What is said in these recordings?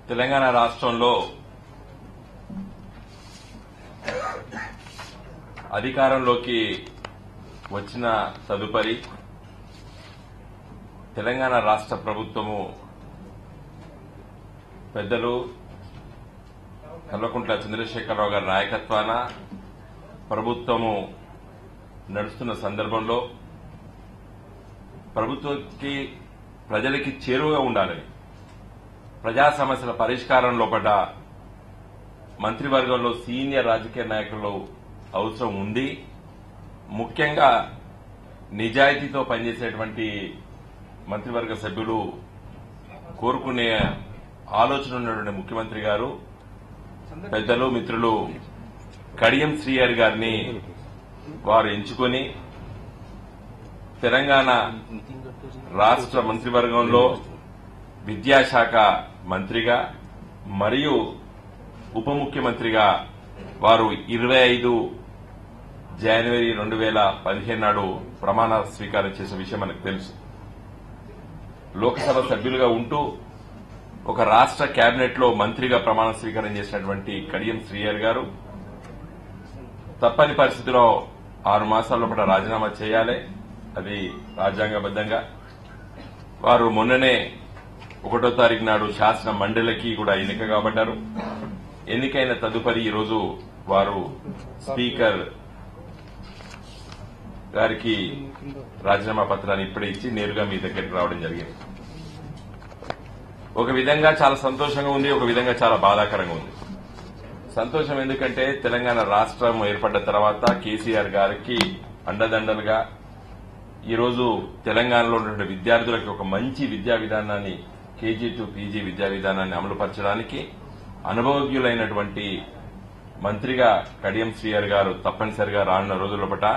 తెలంగాణ రాష్ట్రంలో అధికారంలోకి వచ్చిన తదుపరి తెలంగాణ రాష్ట్ర ప్రభుత్వము పెద్దలు కల్వకుంట్ల చంద్రశేఖరరావు గారి నాయకత్వాన ప్రభుత్వము నడుస్తున్న సందర్భంలో ప్రభుత్వానికి ప్రజలకి చేరువగా ఉండాలని ప్రజా సమస్యల పరిష్కారం లోపల మంత్రివర్గంలో సీనియర్ రాజకీయ నాయకులు అవసరం ఉంది. ముఖ్యంగా నిజాయితీతో పనిచేసేటువంటి మంత్రివర్గ సభ్యులు కోరుకునే ఆలోచన ఉన్నటువంటి ముఖ్యమంత్రి గారు పెద్దలు మిత్రులు కడియం శ్రీహరి గారిని వారు ఎంచుకొని తెలంగాణ రాష్ట్ర మంత్రివర్గంలో విద్యాశాఖ మంత్రిగా మరియు ఉప ముఖ్యమంత్రిగా వారు 25 జనవరి 2015 నాడు ప్రమాణ స్వీకారం చేసిన విషయం మనకు తెలుసు. లోక్సభ సభ్యులుగా ఉంటూ ఒక రాష్ట్ర కేబినెట్ లో మంత్రిగా ప్రమాణ స్వీకారం చేసినటువంటి కడియం శ్రీహరి గారు తప్పని పరిస్థితిలో 6 మాసాల లోపల రాజీనామా చేయాలి. అది రాజ్యాంగబద్దంగా. వారు మొన్ననే 1వ తారీఖు నాడు శాసన మండలికి కూడా ఎన్నిక కాబడ్డారు. ఎన్నికైన తదుపరి ఈరోజు వారు స్పీకర్ గారికి రాజీనామా పత్రాన్ని ఇప్పుడే ఇచ్చి నేరుగా మీ దగ్గరికి రావడం జరిగింది. ఒక విధంగా చాలా సంతోషంగా ఉంది, ఒక విధంగా చాలా బాధాకరంగా ఉంది. సంతోషం ఎందుకంటే తెలంగాణ రాష్ట్రం ఏర్పడ్డ తర్వాత కేసీఆర్ గారికి అండదండలుగా ఈరోజు తెలంగాణలో ఉన్నటువంటి విద్యార్థులకి ఒక మంచి విద్యా విధానాన్ని కేజీ టు పీజీ విద్యా విధానాన్ని అమలుపరచడానికి అనుభవజ్ఞులైనటువంటి మంత్రిగా కడియం శ్రీహరి గారు తప్పనిసరిగా రానున్న రోజుల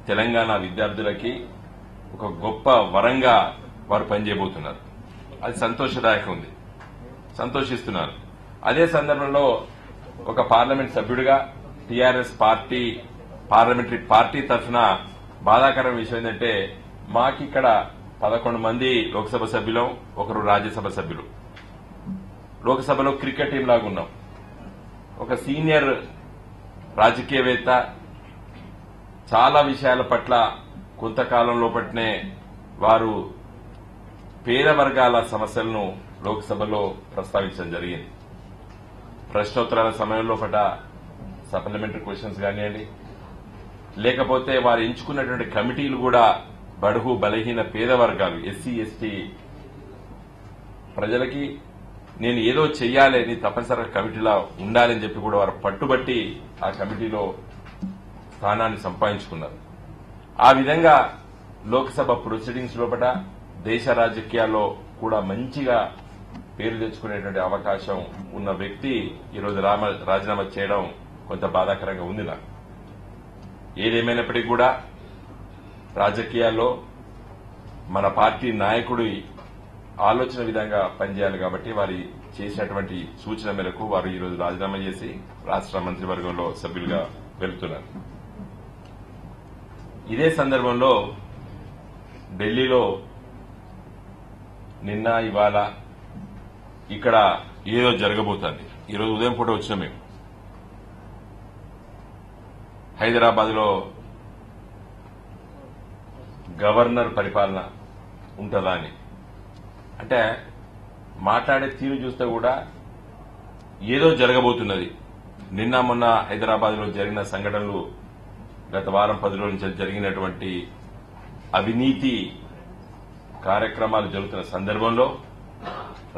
తెలంగాణ విద్యార్థులకి ఒక గొప్ప వరంగా వారు పనిచేయబోతున్నారు. అది సంతోషదాయకం ఉంది, సంతోషిస్తున్నారు. అదే సందర్భంలో ఒక పార్లమెంట్ సభ్యుడిగా టీఆర్ఎస్ పార్టీ పార్లమెంటరీ పార్టీ తరఫున బాధాకరమైన విషయం ఏంటంటే మాకిక్కడ 11 మంది లోక్సభ సభ్యులు, ఒకరు రాజ్యసభ సభ్యులు. లోక్సభలో క్రికెట్ టీం లాగా ఉన్నాం. ఒక సీనియర్ రాజకీయవేత్త చాలా విషయాల పట్ల కొంతకాలం లోపట్నే వారు పేద వర్గాల సమస్యలను లోక్సభలో ప్రస్తావించడం జరిగింది. ప్రశ్నోత్తరాల సమయంలో సప్లిమెంటరీ క్వశ్చన్స్ కానివ్వండి, లేకపోతే వారు ఎంచుకున్నటువంటి కమిటీలు కూడా బడుగు బలహీన పేద వర్గాలు ఎస్సీ ఎస్టీ ప్రజలకి నేను ఏదో చెయ్యాలని తప్పనిసరిగా కమిటీలో ఉండాలని చెప్పి కూడా వారు పట్టుబట్టి ఆ కమిటీలో స్థానాన్ని సంపాదించుకున్నారు. ఆ విధంగా లోక్సభ ప్రొసీడింగ్స్ లోపల దేశ రాజకీయాల్లో కూడా మంచిగా పేరు తెచ్చుకునేటువంటి అవకాశం ఉన్న వ్యక్తి ఈరోజు రాజీనామా చేయడం కొంత బాధాకరంగా ఉంది నాకు. ఏదేమైనప్పటికీ కూడా రాజకీయాల్లో మన పార్టీ నాయకుడి ఆలోచన విధంగా పనిచేయాలి కాబట్టి వారి చేసినటువంటి సూచన మేరకు వారు ఈరోజు రాజీనామా చేసి రాష్ట్ర మంత్రివర్గంలో సభ్యులుగా వెళ్తున్నారు. ఇదే సందర్భంలో ఢిల్లీలో నిన్న ఇవాళ ఇక్కడ ఏదో జరగబోతోంది. ఈరోజు ఉదయం పూట వచ్చినాం మేము. హైదరాబాద్ లో గవర్నర్ పరిపాలన ఉంటుందా అని అంటే మాట్లాడే తీరు చూస్తే కూడా ఏదో జరగబోతున్నది. నిన్న మొన్న హైదరాబాద్ లో జరిగిన సంఘటనలు, గత వారం 10 రోజుల నుంచి జరిగినటువంటి అవినీతి కార్యక్రమాలు జరుగుతున్న సందర్భంలో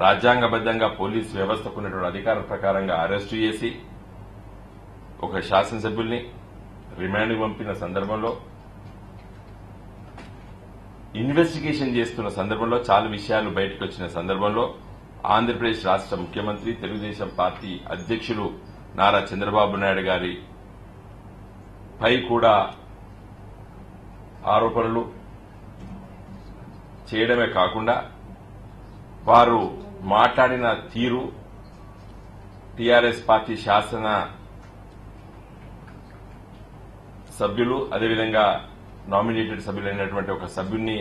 రాజ్యాంగబద్దంగా పోలీసు వ్యవస్థకు ఉన్నటువంటి అధికారం ప్రకారంగా అరెస్టు చేసి ఒక శాసనసభ్యుల్ని రిమాండ్కు పంపిన సందర్భంలో ఇన్వెస్టిగేషన్ చేస్తున్న సందర్భంలో చాలా విషయాలు బయటకు వచ్చిన సందర్భంలో ఆంధ్రప్రదేశ్ రాష్ట్ర ముఖ్యమంత్రి తెలుగుదేశం పార్టీ అధ్యక్షులు నారా చంద్రబాబు నాయుడు గారి పై కూడా ఆరోపణలు చేయడమే కాకుండా వారు మాట్లాడిన తీరు టీఆర్ఎస్ పార్టీ శాసన సభ్యులు అదేవిధంగా నామినేటెడ్ సభ్యులైనటువంటి ఒక సభ్యుడిని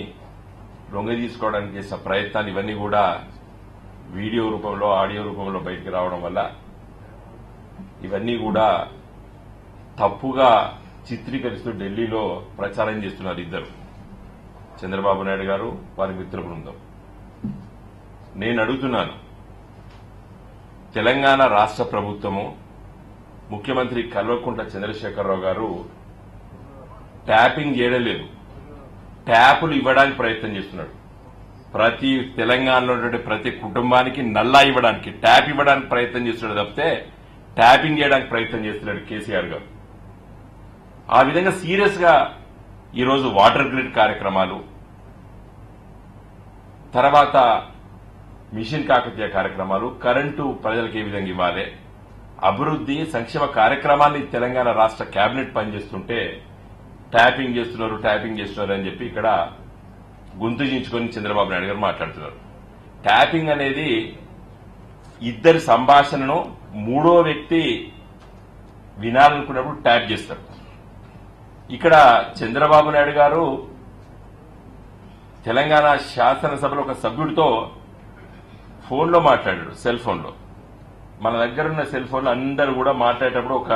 లొంగదీసుకోవడానికి చేసిన ప్రయత్నాలు ఇవన్నీ కూడా వీడియో రూపంలో ఆడియో రూపంలో బయటికి రావడం వల్ల ఇవన్నీ కూడా తప్పుగా చిత్రీకరిస్తూ ఢిల్లీలో ప్రచారం చేస్తున్నారు ఇద్దరు, చంద్రబాబు నాయుడు గారు వారి మిత్ర బృందం. నేను అడుగుతున్నాను, తెలంగాణ రాష్ట్ర ప్రభుత్వము ముఖ్యమంత్రి కల్వకుంట్ల చంద్రశేఖరరావు గారు ట్యాపింగ్ చేయడం లేదు, ట్యాపులు ఇవ్వడానికి ప్రయత్నం చేస్తున్నాడు. ప్రతి తెలంగాణలో ఉన్నటువంటి ప్రతి కుటుంబానికి నల్లా ఇవ్వడానికి, ట్యాప్ ఇవ్వడానికి ప్రయత్నం చేస్తున్నాడు తప్పితే ట్యాపింగ్ చేయడానికి ప్రయత్నం చేస్తున్నాడు కేసీఆర్ గారు. ఆ విధంగా సీరియస్ గా ఈరోజు వాటర్ గ్రిడ్ కార్యక్రమాలు, తర్వాత మిషన్ కాకతీయ కార్యక్రమాలు, కరెంటు ప్రజలకు ఏ విధంగా ఇవ్వాలి, అభివృద్ది సంక్షేమ కార్యక్రమాన్ని తెలంగాణ రాష్ట్ర కేబినెట్ పనిచేస్తుంటే ట్యాపింగ్ చేస్తున్నారు అని చెప్పి ఇక్కడ గొంతు చించుకొని చంద్రబాబు నాయుడు గారు మాట్లాడుతున్నారు. ట్యాపింగ్ అనేది ఇద్దరి సంభాషణను మూడో వ్యక్తి వినాలనుకున్నప్పుడు ట్యాప్ చేస్తారు. ఇక్కడ చంద్రబాబు నాయుడు గారు తెలంగాణ శాసనసభలో ఒక సభ్యుడితో ఫోన్లో మాట్లాడాడు, సెల్ ఫోన్లో. మన దగ్గర ఉన్న సెల్ ఫోన్లో అందరూ కూడా మాట్లాడేటప్పుడు ఒక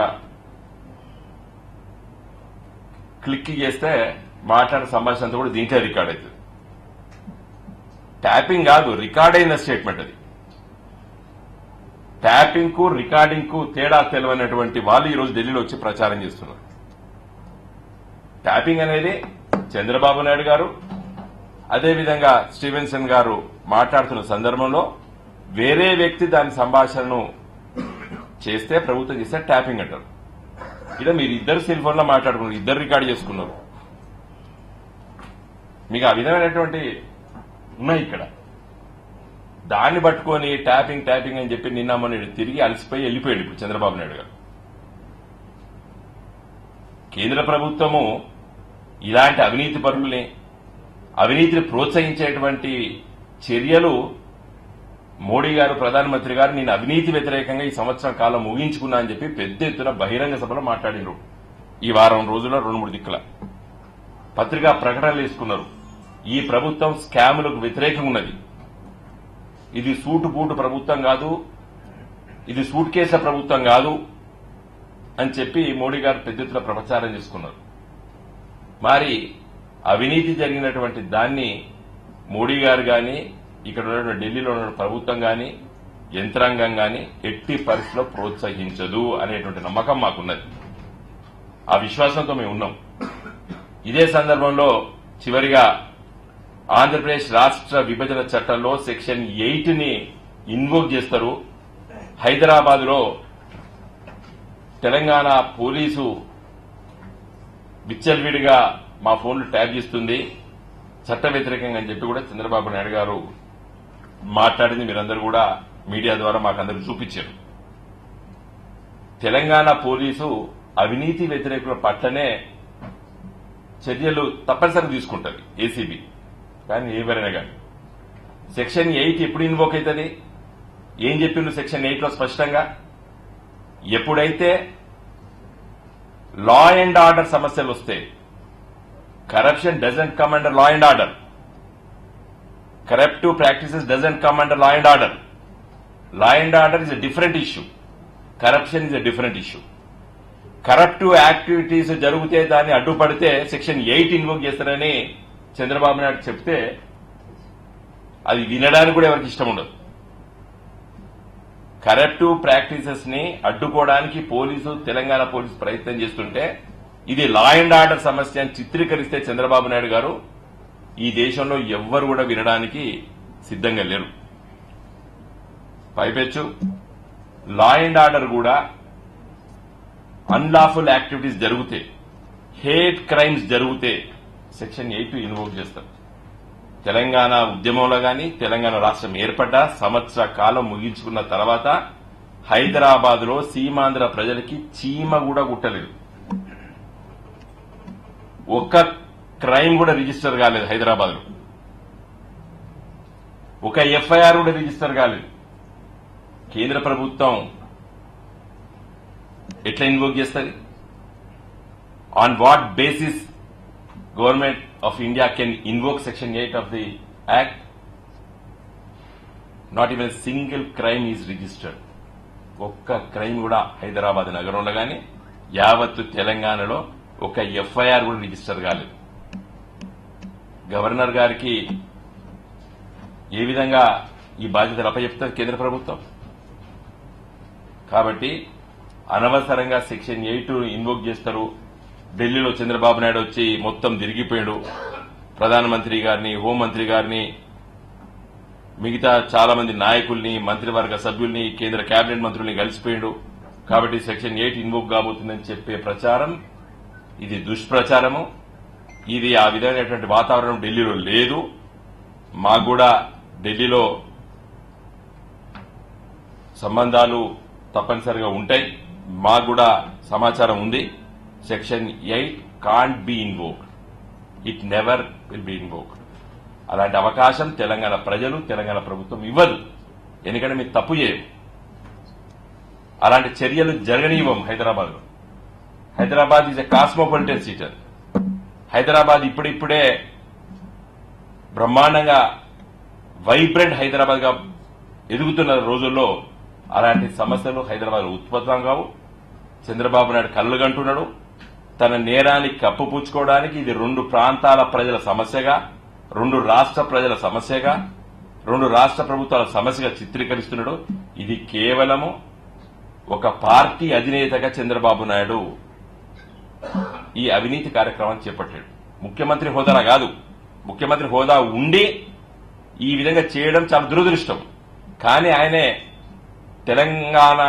క్లిక్ చేస్తే మాట్లాడిన సంభాషణ అంతా కూడా దీంట్లో రికార్డ్ అవుతుంది. ట్యాపింగ్ కాదు, రికార్డ్ అయిన స్టేట్మెంట్ అది. ట్యాపింగ్ కు రికార్డింగ్ కు తేడా తెలియనటువంటి వాళ్ళు ఈరోజు ఢిల్లీలో వచ్చి ప్రచారం చేస్తున్నారు. ట్యాపింగ్ అనేది చంద్రబాబు నాయుడు గారు, అదేవిధంగా స్టీవెన్సన్ గారు మాట్లాడుతున్న సందర్భంలో వేరే వ్యక్తి దాని సంభాషణను చేస్తే, ప్రభుత్వం చేస్తే ట్యాపింగ్ అంటారు. ఇలా మీరు ఇద్దరు సెల్ ఫోన్లో మాట్లాడుకున్నారు, ఇద్దరు రికార్డు చేసుకున్నారు. మీకు ఆ విధమైనటువంటి ఉన్నాయి ఇక్కడ. దాన్ని పట్టుకొని ట్యాపింగ్ అని చెప్పి నిన్న మొన్న తిరిగి అలసిపోయి వెళ్ళిపోయాడు ఇప్పుడు చంద్రబాబు నాయుడు గారు. కేంద్ర ప్రభుత్వము ఇలాంటి అవినీతి పరుల్ని, అవినీతిని ప్రోత్సహించేటువంటి చర్యలు మోడీ గారు, ప్రధానమంత్రి గారు నేను అవినీతి వ్యతిరేకంగా ఈ సంవత్సరం కాలం ముగించుకున్నా అని చెప్పి పెద్ద ఎత్తున బహిరంగ సభలో మాట్లాడినారు. ఈ వారం రోజుల్లో 2-3 దిక్కుల పత్రికా ప్రకటనలు వేసుకున్నారు. ఈ ప్రభుత్వం స్కాములకు వ్యతిరేకంగా ఉన్నది, ఇది సూటు బూటు ప్రభుత్వం కాదు, ఇది సూట్ కేసుల ప్రభుత్వం కాదు అని చెప్పి మోడీ గారు పెద్ద ఎత్తున ప్రచారం చేసుకున్నారు. మరి అవినీతి జరిగినటువంటి దాన్ని మోడీ గారు గాని, ఇక్కడ ఉన్న ఢిల్లీలో ఉన్న ప్రభుత్వం గాని, యంత్రాంగం గాని ఎట్టి పరిస్థితిలో ప్రోత్సహించదు అనేటువంటి నమ్మకం మాకున్నది. ఆ విశ్వాసంతో మేము ఉన్నాం. ఇదే సందర్భంలో చివరిగా ఆంధ్రప్రదేశ్ రాష్ట్ర విభజన చట్టంలో సెక్షన్ 8ని ఇన్వోక్ చేస్తారు. హైదరాబాద్ లో తెలంగాణ పోలీసు విచ్చలవిడిగా మా ఫోన్లు ట్యాప్ చేస్తుంది, చట్ట వ్యతిరేకంగా అని చెప్పి కూడా చంద్రబాబు నాయుడు గారు మాట్లాడింది మీరందరూ కూడా మీడియా ద్వారా మాకందరికి చూపించారు. తెలంగాణ పోలీసు అవినీతి వ్యతిరేకుల పట్లనే చర్యలు తప్పనిసరిగా తీసుకుంటుంది ఏసీబీ, కానీ ఎవరైనా కానీ సెక్షన్ 8 ఎప్పుడు ఇన్వోక్ అవుతుంది? ఏం చెప్పిండు సెక్షన్ 8లో స్పష్టంగా? ఎప్పుడైతే లా అండ్ ఆర్డర్ సమస్యలు వస్తే, corruption doesn't come under law and order, corruptive practices doesn't come under law and order. Law and order is a different issue. Corruption is a different issue. Corruptive activities జరిగితే దాన్ని అడ్డుపడితే section 8 invoke చేస్తారని చంద్రబాబు నాయుడు చెప్తే అది వినడానికి కూడా ఎవరికి ఇష్టం ఉండదు. కరప్టివ్ ప్రాక్టీసెస్ ని అడ్డుకోవడానికి తెలంగాణ పోలీసు ప్రయత్నం చేస్తుంటే ఇది లా అండ్ ఆర్డర్ సమస్య అని చిత్రీకరిస్తే చంద్రబాబు నాయుడు గారు ఈ దేశంలో ఎవ్వరు కూడా వినడానికి సిద్ధంగా లేరు. పైపెచ్చు లా అండ్ ఆర్డర్ కూడా అన్లాఫుల్ యాక్టివిటీస్ జరిగితే, హేట్ క్రైమ్స్ జరిగితే సెక్షన్ 8 ఇన్వోక్ చేస్తారు. తెలంగాణ ఉద్యమంలో గాని, తెలంగాణ రాష్ట్రం ఏర్పడ్డ సంవత్సర కాలం ముగించుకున్న తర్వాత హైదరాబాద్ లో సీమాంధ్ర ప్రజలకి చీమ కూడా గుట్టలేదు. ఒక్క క్రైమ్ కూడా రిజిస్టర్ కాలేదు హైదరాబాద్ లో, ఒక ఎఫ్ఐఆర్ కూడా రిజిస్టర్ కాలేదు. కేంద్ర ప్రభుత్వం ఎట్లా ఇన్వోక్ చేస్తుంది? On what basis government of India can invoke section 8 of the act? Not even single crime is registered. ఒక్క క్రైమ్ కూడా హైదరాబాద్ నగరంలో గాని యావత్తు తెలంగాణలో ఒక ఎఫ్ఐఆర్ కూడా రిజిస్టర్ కాలేదు. గవర్నర్ గారికి ఏ విధంగా ఈ బాధ్యతలు అప్పచెప్తారు కేంద్ర ప్రభుత్వం? కాబట్టి అనవసరంగా సెక్షన్ 8 ఇన్వోక్ చేస్తారు. ఢిల్లీలో చంద్రబాబు నాయుడు వచ్చి మొత్తం తిరిగిపోయాడు. ప్రధానమంత్రి గారిని, హోంమంత్రి గారిని, మిగతా చాలా మంది నాయకుల్ని, మంత్రివర్గ సభ్యుల్ని, కేంద్ర కేబినెట్ మంత్రుల్ని కలిసిపోయాడు. కాబట్టి సెక్షన్ 8 ఇన్వోక్ కాబోతుందని చెప్పే ప్రచారం ఇది దుష్ప్రచారము. ఇది ఆ విధమైనటువంటి వాతావరణం ఢిల్లీలో లేదు. మాకు కూడా ఢిల్లీలో సంబంధాలు తప్పనిసరిగా ఉంటాయి. మాకు కూడా సమాచారం ఉంది. Section 8 can't be invoked. It never will be invoked. అలాంటి అవకాశం తెలంగాణ ప్రజలు, తెలంగాణ ప్రభుత్వం ఇవ్వదు. ఎందుకంటే మీరు తప్పు చేయరు. అలాంటి చర్యలు జరగనివ్వం. Hyderabad is a cosmopolitan city. Hyderabad ఇప్పుడిప్పుడే బ్రహ్మాండంగా వైబ్రెంట్ హైదరాబాద్ గా ఎదుగుతున్న రోజుల్లో అలాంటి సమస్యలు హైదరాబాద్ ఉత్పత్తం కావు. చంద్రబాబు నాయుడు కళ్ళుగంటున్నాడు. తన నేరాన్ని కప్పుపుచ్చుకోవడానికి ఇది 2 ప్రాంతాల ప్రజల సమస్యగా, 2 రాష్ట్ర ప్రజల సమస్యగా, 2 రాష్ట్ర ప్రభుత్వాల సమస్యగా చిత్రీకరిస్తున్నాడు. ఇది కేవలము ఒక పార్టీ అధినేతగా చంద్రబాబు నాయుడు ఈ అవినీతి కార్యక్రమాన్ని చేపట్టాడు. ముఖ్యమంత్రి హోదాలా కాదు. ముఖ్యమంత్రి హోదా ఉండి ఈ విధంగా చేయడం చాలా దురదృష్టం. కానీ ఆయనే తెలంగాణ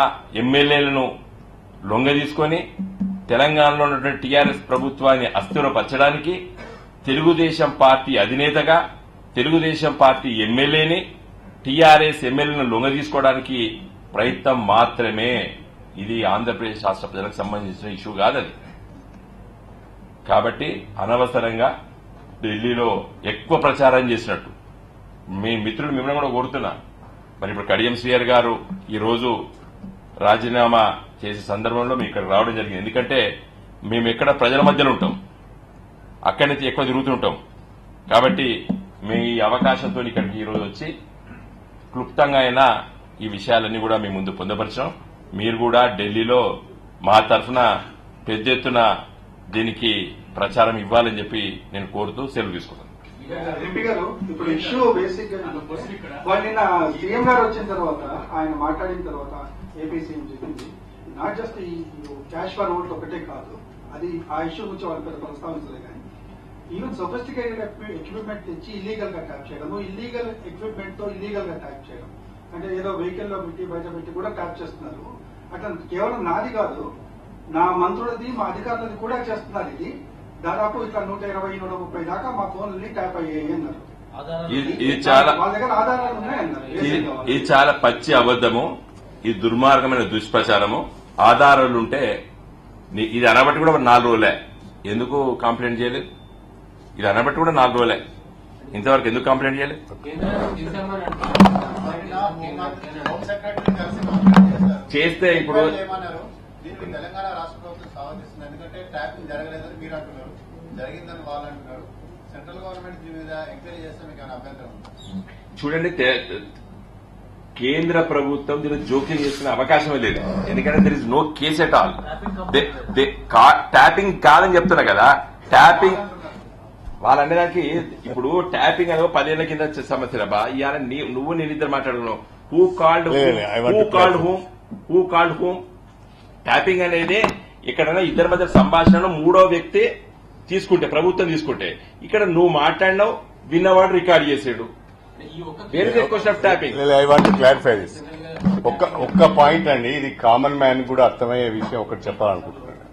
ఎమ్మెల్యేలను లొంగదీసుకొని తెలంగాణలో ఉన్నటువంటి టీఆర్ఎస్ ప్రభుత్వాన్ని అస్థిరపరచడానికి తెలుగుదేశం పార్టీ అధినేతగా తెలుగుదేశం పార్టీ ఎమ్మెల్యేని, టీఆర్ఎస్ ఎమ్మెల్యేలను లొంగదీసుకోవడానికి ప్రయత్నం మాత్రమే. ఇది ఆంధ్రప్రదేశ్ రాష్ట్ర ప్రజలకు సంబంధించిన ఇష్యూ కాదది. కాబట్టి అనవసరంగా ఢిల్లీలో ఎక్కువ ప్రచారం చేసినట్టు మీ మిత్రులు మిమ్మల్ని కూడా కోరుతున్నా. మరి ఇప్పుడు కడియం శ్రీహరి గారు ఈ రోజు రాజీనామా చేసే సందర్భంలో మేము ఇక్కడ రావడం జరిగింది. ఎందుకంటే మేము ఎక్కడ ప్రజల మధ్యలో ఉంటాం, అక్కడి నుంచి ఎక్కువ తిరుగుతుంటాం. కాబట్టి మేము ఈ అవకాశంతో ఇక్కడికి ఈ రోజు వచ్చి క్లుప్తంగా అయినా ఈ విషయాలన్నీ కూడా మీ ముందు పొందపరిచాం. మీరు కూడా ఢిల్లీలో మా తరఫున పెద్ద ఎత్తున దీనికి ప్రచారం ఇవ్వాలని చెప్పి నేను కోరుతూ సెలవు తీసుకున్నాను. ఎంపీ గారు, ఇప్పుడు ఇష్యూ బేసిక్ వాళ్ళు నిన్న సీఎం గారు వచ్చిన తర్వాత ఆయన మాట్లాడిన తర్వాత ఏపీ సీఎం చెప్పింది నాట్ జస్ట్ ఈ క్యాష్ ఫర్ ఓట్లు ఒకటే కాదు, అది ఆ ఇష్యూ గురించి వాళ్ళు పెద్ద ప్రస్తావించలేదు. కానీ ఈవెన్ సొఫిస్టికేటెడ్ ఎక్విప్మెంట్ తెచ్చి ఇల్లీగల్ గా ట్యాప్ చేయడము, ఇల్లీగల్ ఎక్విప్మెంట్ తో ఇల్లీగల్ గా ట్యాప్ చేయడం, అంటే ఏదో వెహికల్ లో పెట్టి బయట పెట్టి కూడా ట్యాప్ చేస్తున్నారు. అట్లా కేవలం నాది కాదు, నా మంత్రులది, మా అధికారులది కూడా చేస్తున్నారు. ఇది దాదాపు ఇట్లా 120-130 దాకా మా ఫోన్లని ట్యాప్ అయ్యాయి అన్నారు. ఇది చాలా వాళ్ళ దగ్గర ఆధారాలు ఉన్నాయన్నారు. ఇది చాలా పచ్చి అబద్దము. ఇది దుర్మార్గమైన దుష్ప్రచారము. ఆధారాలుంటే ఇది అనబట్టి కూడా 4 రోజులే. ఎందుకు కంప్లైంట్ చేయలేదు? ఇది అనబట్టి కూడా 4 రోజులే. ఇంతవరకు ఎందుకు కంప్లైంట్ చేయలేదు? చేస్తే ఇప్పుడు తెలంగాణ రాష్ట్ర ప్రభుత్వం స్వాగతిస్తుంది. ఎందుకంటే ట్యాపింగ్ జరగలేదని మీరు అంటున్నారు, జరిగిందని వాళ్ళు అంటున్నారు. సెంట్రల్ గవర్నమెంట్ దీని మీద ఎంక్వైరీ చేస్తే మీకు ఏమైనా అభ్యంతరం? చూడండి, కేంద్ర ప్రభుత్వం దీన్ని జోక్యం చేసుకునే అవకాశమే లేదు. ఎందుకంటే there is no case at all. Tapping కాదని చెప్తున్నా కదా. ట్యాపింగ్ వాళ్ళు అనేదానికి ఇప్పుడు ట్యాపింగ్ అనేది 10 ఏళ్ల కింద వచ్చే సమస్య బా. ఇవాళ నువ్వు నేను ఇద్దరు మాట్లాడుకున్నావు. హూ కాల్డ్ హూమ్ ట్యాపింగ్ అనేది ఎక్కడైనా ఇద్దరి మధ్య సంభాషణను 3వ వ్యక్తి తీసుకుంటే, ప్రభుత్వం తీసుకుంటే, ఇక్కడ నువ్వు మాట్లాడినావు, విన్నవాడు రికార్డ్ చేసాడు. I want to clarify this. ఒక్క పాయింట్ అండి, ఇది కామన్ మ్యాన్ కూడా అర్థమయ్యే విషయం ఒకటి చెప్పాలనుకుంటున్నాను.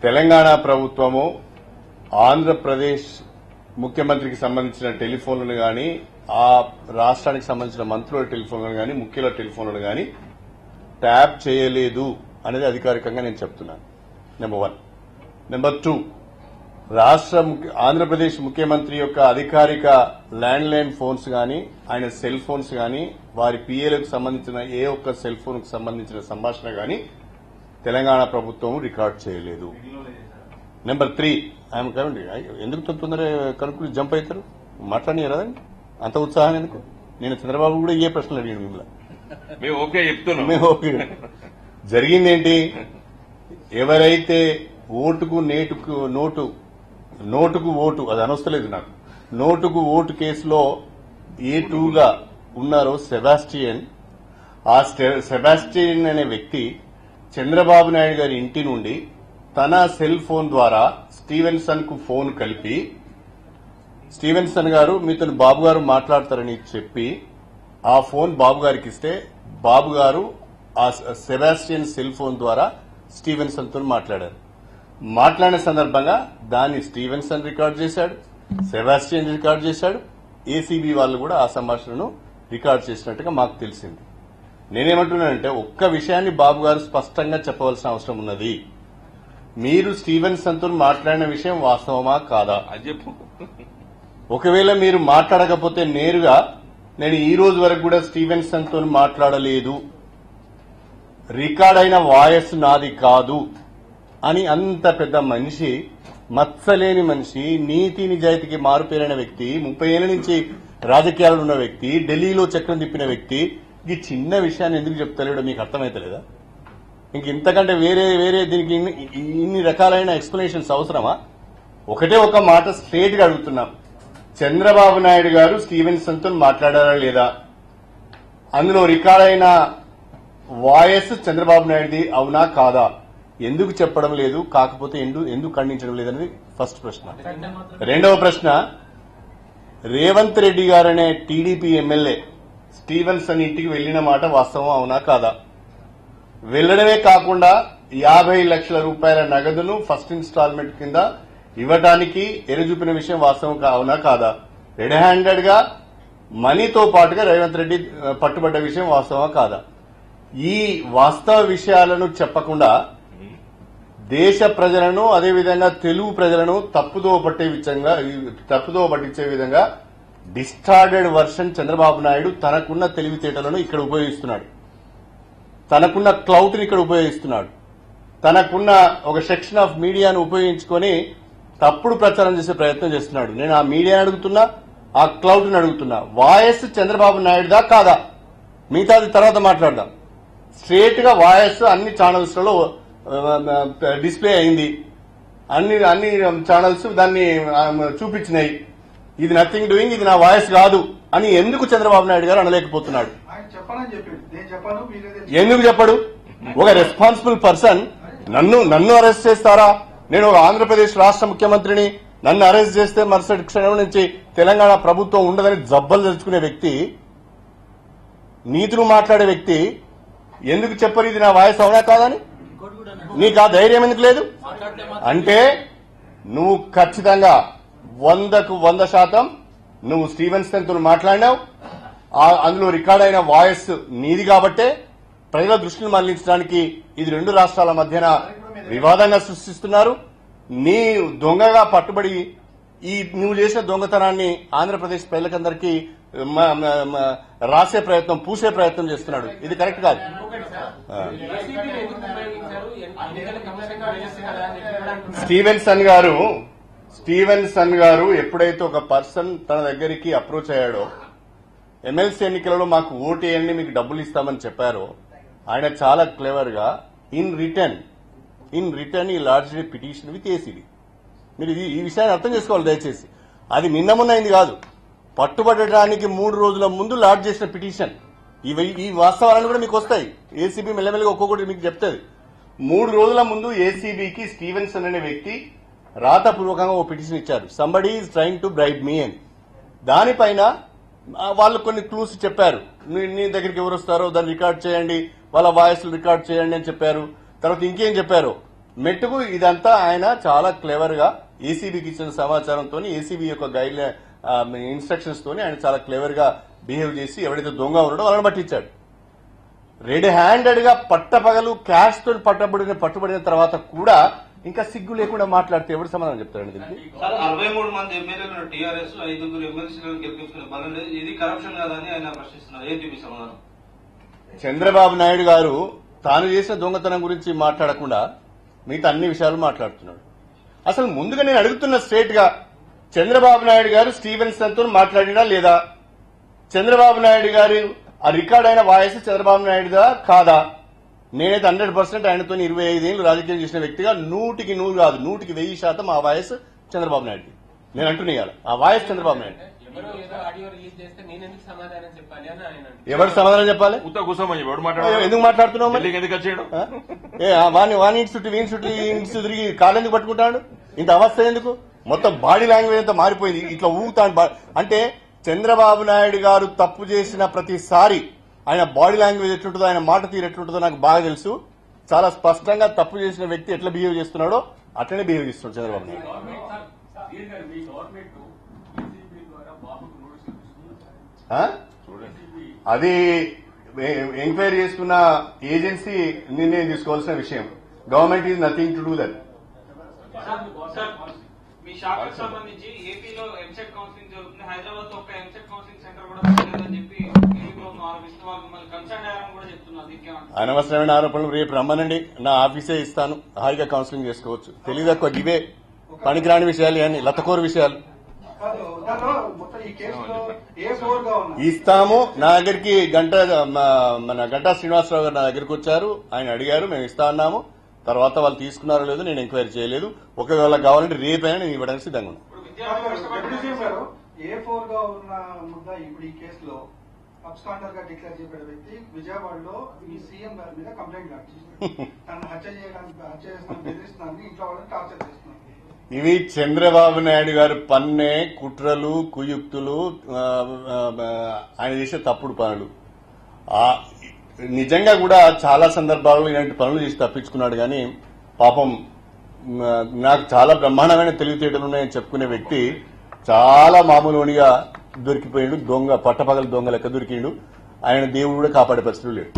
తెలంగాణ ప్రభుత్వము ఆంధ్రప్రదేశ్ ముఖ్యమంత్రికి సంబంధించిన టెలిఫోన్లను గాని, ఆ రాష్ట్రానికి సంబంధించిన మంత్రుల టెలిఫోన్లను గాని, ముఖ్యుల టెలిఫోన్లను గాని ట్యాప్ చేయలేదు అనేది అధికారికంగా నేను చెప్తున్నాను. నెంబర్ 1. నెంబర్ 2, ఆంధ్రప్రదేశ్ ముఖ్యమంత్రి యొక్క అధికారిక ల్యాండ్ లైన్ ఫోన్స్ గాని, ఆయన సెల్ ఫోన్స్ గాని, వారి పిఏలకు సంబంధించిన ఏ ఒక్క సెల్ ఫోన్ కు సంబంధించిన సంభాషణ గాని తెలంగాణ ప్రభుత్వం రికార్డ్ చేయలేదు. Number 3, I'm current. ఎందుకు తొందర కనుక్కుని జంప్ అవుతారు? మాట్లాడినారు కదండి, అంత ఉత్సాహం ఎందుకు? నేను చంద్రబాబు కూడా ఏ ప్రశ్నలు అడిగాను మిమ్మల్ని. మేము ఓకే చెప్తున్నాం. మేము ఓకే. జరిగిందేంటి? ఎవరైతే ఓటుకు నోటుకు ఓటు అది అనొస్తలేదు నాకు, నోటుకు కేసులో A2గా ఉన్నారో సెబాస్టియన్, ఆ సెబాస్టియన్ అనే వ్యక్తి చంద్రబాబు నాయుడు గారి ఇంటి నుండి తన సెల్ ఫోన్ ద్వారా స్టీవెన్సన్ కు ఫోన్ కలిపి, స్టీవెన్సన్ గారు మీతో బాబు గారు మాట్లాడతారని చెప్పి ఆ ఫోన్ బాబు గారికి ఇస్తే బాబు గారు ఆ సెబాస్టియన్ సెల్ ఫోన్ ద్వారా స్టీవెన్సన్ తో మాట్లాడారు. మాట్లాడిన సందర్భంగా దాన్ని స్టీవెన్సన్ రికార్డ్ చేశాడు, సెబాస్టియన్ రికార్డ్ చేశాడు, ఏసీబీ వాళ్ళు కూడా ఆ సంభాషణను రికార్డ్ చేసినట్టుగా మాకు తెలిసింది. నేనేమంటున్నానంటే ఒక్క విషయాన్ని బాబు గారు స్పష్టంగా చెప్పవలసిన అవసరం ఉన్నది. మీరు స్టీవెన్సన్ తో మాట్లాడిన విషయం వాస్తవమా కాదా అది చెప్పు. ఒకవేళ మీరు మాట్లాడకపోతే నేరుగా నేను ఈ రోజు వరకు కూడా స్టీవెన్సన్ తో మాట్లాడలేదు, రికార్డ్ అయిన వాయిస్ నాది కాదు అని అంత పెద్ద మనిషి, మత్సలేని మనిషి, నీతి నిజాయితీకి మారుపేరైన వ్యక్తి, 30 ఏళ్ల నుంచి రాజకీయాల్లో ఉన్న వ్యక్తి, ఢిల్లీలో చక్రం తిప్పిన వ్యక్తి ఈ చిన్న విషయాన్ని ఎందుకు చెప్తలేడో మీకు అర్థమైతలేదా? ఇంతకంటే వేరే దీనికి ఇన్ని రకాలైన ఎక్స్ప్లెనేషన్స్ అవసరమా? ఒకటే ఒక మాట స్ట్రేట్ గా అడుగుతున్నాం. చంద్రబాబు నాయుడు గారు స్టీవెన్సన్ తో మాట్లాడారా లేదా? అందులో రికార్డ్ అయిన వాయిస్ చంద్రబాబు నాయుడుది అవునా కాదా? ఎందుకు చెప్పడం లేదు, కాకపోతే ఎందుకు ఖండించడం లేదనేది ఫస్ట్ ప్రశ్న. రెండవ ప్రశ్న, రేవంత్ రెడ్డి గారనే టీడీపీ ఎమ్మెల్యే స్టీవెన్సన్ ఇంటికి వెళ్లిన మాట వాస్తవం అవునా కాదా? వెళ్లడమే కాకుండా 50 లక్షల రూపాయల నగదును ఫస్ట్ ఇన్స్టాల్మెంట్ కింద ఇవ్వడానికి ఎరుచూపిన విషయం వాస్తవం అవునా కాదా? రెడ్ హ్యాండెడ్ గా మనీతో పాటుగా రేవంత్ రెడ్డి పట్టుబడ్డ విషయం వాస్తవమా కాదా? ఈ వాస్తవ విషయాలను చెప్పకుండా దేశ ప్రజలను, అదేవిధంగా తెలుగు ప్రజలను తప్పుదో పట్టించే విధంగా డిస్టార్డెడ్ వర్షన్ చంద్రబాబు నాయుడు తనకున్న తెలివితేటలను ఇక్కడ ఉపయోగిస్తున్నాడు, తనకున్న క్లౌట్ ని ఇక్కడ ఉపయోగిస్తున్నాడు, తనకున్న ఒక సెక్షన్ ఆఫ్ మీడియాను ఉపయోగించుకొని తప్పుడు ప్రచారం చేసే ప్రయత్నం చేస్తున్నాడు. నేను ఆ మీడియాని అడుగుతున్నా, ఆ క్లౌట్ ని అడుగుతున్నా, వాయిస్ చంద్రబాబు నాయుడుదా కాదా? మిగతాది తర్వాత మాట్లాడదాం. స్ట్రేట్ గా వాయిస్ అన్ని ఛానల్స్ లలో డిస్ప్లే అయింది, అన్ని ఛానల్స్ దాన్ని చూపించినాయి. ఇది నథింగ్ డూయింగ్, ఇది నా వాయిస్ కాదు అని ఎందుకు చంద్రబాబు నాయుడు గారు అనలేకపోతున్నాడు? ఎందుకు చెప్పడు? ఒక రెస్పాన్సిబుల్ పర్సన్ నన్ను అరెస్ట్ చేస్తారా? నేను ఒక ఆంధ్రప్రదేశ్ రాష్ట్ర ముఖ్యమంత్రిని, నన్ను అరెస్ట్ చేస్తే మరుసటి క్షణం నుంచి తెలంగాణ ప్రభుత్వం ఉండదని జబ్బలు తెలుసుకునే వ్యక్తి, నీతులు మాట్లాడే వ్యక్తి ఎందుకు చెప్పరు ఇది నా వాయిస్ అవునా కాదని? నీకు ఆ ధైర్యం ఎందుకు లేదు? అంటే నువ్వు ఖచ్చితంగా 100కు 100% నువ్వు స్టీవెన్సన్ తో మాట్లాడినావు, అందులో రికార్డ్ అయిన వాయిస్ నీది కాబట్టే ప్రజల దృష్టిని మళ్లించడానికి ఇది 2 రాష్ట్రాల మధ్యన వివాదంగా సృష్టిస్తున్నారు. నీ దొంగగా పట్టుబడి నువ్వు చేసిన దొంగతనాన్ని ఆంధ్రప్రదేశ్ ప్రజలకందరికీ రాసే ప్రయత్నం, పూసే ప్రయత్నం చేస్తున్నాడు. ఇది కరెక్ట్ కాదు. స్టీవెన్సన్ గారు ఎప్పుడైతే ఒక పర్సన్ తన దగ్గరికి అప్రోచ్ అయ్యాడో, ఎమ్మెల్సీ ఎన్నికలలో మాకు ఓటు వేయండి మీకు డబ్బులు ఇస్తామని చెప్పారో, ఆయన చాలా క్లెవర్ గా ఇన్ రిటర్న్ ఈ లాడ్జ్డ్ పిటిషన్ విత్ ఏసీబీ. మీరు ఈ విషయాన్ని అర్థం చేసుకోవాలి దయచేసి. అది నిన్న మొన్న అయింది కాదు, పట్టుబడడానికి 3 రోజుల ముందు లాడ్జ్ చేసిన పిటిషన్. ఈ వాస్తవాలను కూడా మీకు వస్తాయి. ఏసీబీ మెల్లమెల్లగా ఒక్కొక్కటి మీకు చెప్తుంది. 3 రోజుల ముందు ఏసీబీకి స్టీవెన్సన్ అనే వ్యక్తి రాతపూర్వకంగా ఓ పిటిషన్ ఇచ్చారు, somebody is trying to bribe me అని. దానిపైన వాళ్ళు కొన్ని క్లూస్ చెప్పారు, నీ దగ్గరికి ఎవరు వస్తారో దాన్ని రికార్డ్ చేయండి, వాళ్ళ వాయిస్ రికార్డ్ చేయండి అని చెప్పారు. తర్వాత ఇంకేం చెప్పారు, మెట్టుకు ఇదంతా ఆయన చాలా క్లెవర్ గా ఏసీబీకి ఇచ్చిన సమాచారంతో, ఏసీబీ యొక్క గైడ్ ఇన్స్ట్రక్షన్స్ తోని ఆయన చాలా క్లెవర్ గా బిహేవ్ చేసి ఎవరైతే దొంగ ఉన్నాడో వాళ్ళని పట్టించాడు. రెడ్ హ్యాండెడ్ గా పట్టపగలు క్యాష్ తో పట్టుబడిన తర్వాత కూడా ఇంకా సిగ్గు లేకుండా మాట్లాడితే ఎవరు సమాధానం చెప్తారండి దీనికి? 63 మంది ఎమ్మెల్యేలు టీఆర్ఎస్ 5 ఎమ్మెల్సీలను గెలిపించుకునే బలం లేదు, ఇది కరప్షన్ కాదని ఆయన ప్రశ్నిస్తున్నారు. ఏంటి మీ సమాధానం? చంద్రబాబు నాయుడు గారు తాను చేసిన దొంగతనం గురించి మాట్లాడకుండా మిగతా అన్ని విషయాలు మాట్లాడుతున్నాడు. అసలు ముందుగా నేను అడుగుతున్న స్ట్రేట్ గా, చంద్రబాబు నాయుడు గారు స్టీవెన్సన్ తో మాట్లాడినా లేదా? చంద్రబాబు నాయుడు గారు ఆ రికార్డ్ అయిన వాయిస్ చంద్రబాబు నాయుడుదా కాదా? నేనైతే 100% ఆయనతో 25 ఏళ్ళు రాజకీయం చేసిన వ్యక్తిగా 100కి 100 కాదు 100కి 1000% ఆ వాయిస్ చంద్రబాబు నాయుడు. నేను అంటున్నాను ఆ వాయిస్ చంద్రబాబు నాయుడు. ఎవరు సమాధానం చెప్పాలి? ఉత్త కూర్చోమని ఎవడు మాట్లాడారు? ఎందుకు మాట్లాడుతున్నావు మరి? ఎందుకు వచ్చాడు? వాని చుట్టూ వీని చుట్టూ ఇంటి తిరిగి కాళ్ళు ఎందుకు పట్టుకుంటాడు? ఇంత అవస్థ ఎందుకు? మొత్తం బాడీ లాంగ్వేజ్ అంతా మారిపోయింది. ఇట్లా ఊగుతాడు. అంటే చంద్రబాబు నాయుడు గారు తప్పు చేసిన ప్రతిసారి ఆయన బాడీ లాంగ్వేజ్ ఎట్లుంటుందో, ఆయన మాట తీరు ఎట్లుంటుందో నాకు బాగా తెలుసు. చాలా స్పష్టంగా తప్పు చేసిన వ్యక్తి ఎట్లా బిహేవ్ చేస్తున్నాడో అట్లనే బిహేవ్ చేస్తున్నాడు చంద్రబాబు నాయుడు. అది ఎంక్వైరీ చేసుకున్న ఏజెన్సీ నిర్ణయం తీసుకోవాల్సిన విషయం. Government is nothing to do that. మీ శాఖకు సంబంధించి ఏపీలో ఎంసెట్ కౌన్సిలింగ్ జరుగుతుంది, హైదరాబాద్ లో ఒక ఎంసెట్ కౌన్సిలింగ్ సెంటర్ కూడా పెట్టలేదని చెప్పి ఆరోపిస్తూ వాళ్ళు మిమ్మల్ని కన్సర్న్ అయ్యారని కూడా చెప్తున్నారు. అనవసరమైన ఆరోపణలు రేపు రమ్మనండి, నా ఆఫీసే ఇస్తాను, హాయిగా కౌన్సిలింగ్ చేసుకోవచ్చు. తెలియదక్కువ గివే పనికిరాని విషయాలు అని లతకోరు విషయాలు ఇస్తాము. నా దగ్గరికి మన గంటా శ్రీనివాసరావు గారు నా దగ్గరికి వచ్చారు, ఆయన అడిగారు, మేము ఇస్తా అన్నాము. తర్వాత వాళ్ళు తీసుకున్నారో లేదో నేను ఎంక్వైరీ చేయలేదు. ఒకవేళ కావాలంటే రేపైనా నేను ఇవ్వడానికి సిద్ధంగా ఉన్నాను. ఇప్పుడు ఈ కేసులో అబ్స్కాండర్ గా డిక్లేర్ చేసిన వ్యక్తి విజయవాడలో మీ సీఎం గారి మీద కంప్లైంట్ చేస్తున్నారు. తను హత్య చేస్తాను బెదిరిస్తున్నారని ఇంట్లో వాళ్ళని టార్చర్ చేస్తున్నారు. ఇవి చంద్రబాబు నాయుడు గారు పన్నే కుట్రలు, కుయుక్తులు, ఆయన చేసే తప్పుడు పనులు. నిజంగా కూడా చాలా సందర్భాల్లో ఇలాంటి పనులు చేసి తప్పించుకున్నాడు. కానీ పాపం నాకు చాలా బ్రహ్మాండమైన తెలివితేటలు ఉన్నాయని చెప్పుకునే వ్యక్తి చాలా మామూలుగా దొరికిపోయాడు. దొంగ పట్టపగల దొంగ లెక్క దొరికిండు. ఆయన దేవుడు కూడా కాపాడే పరిస్థితులు లేడు.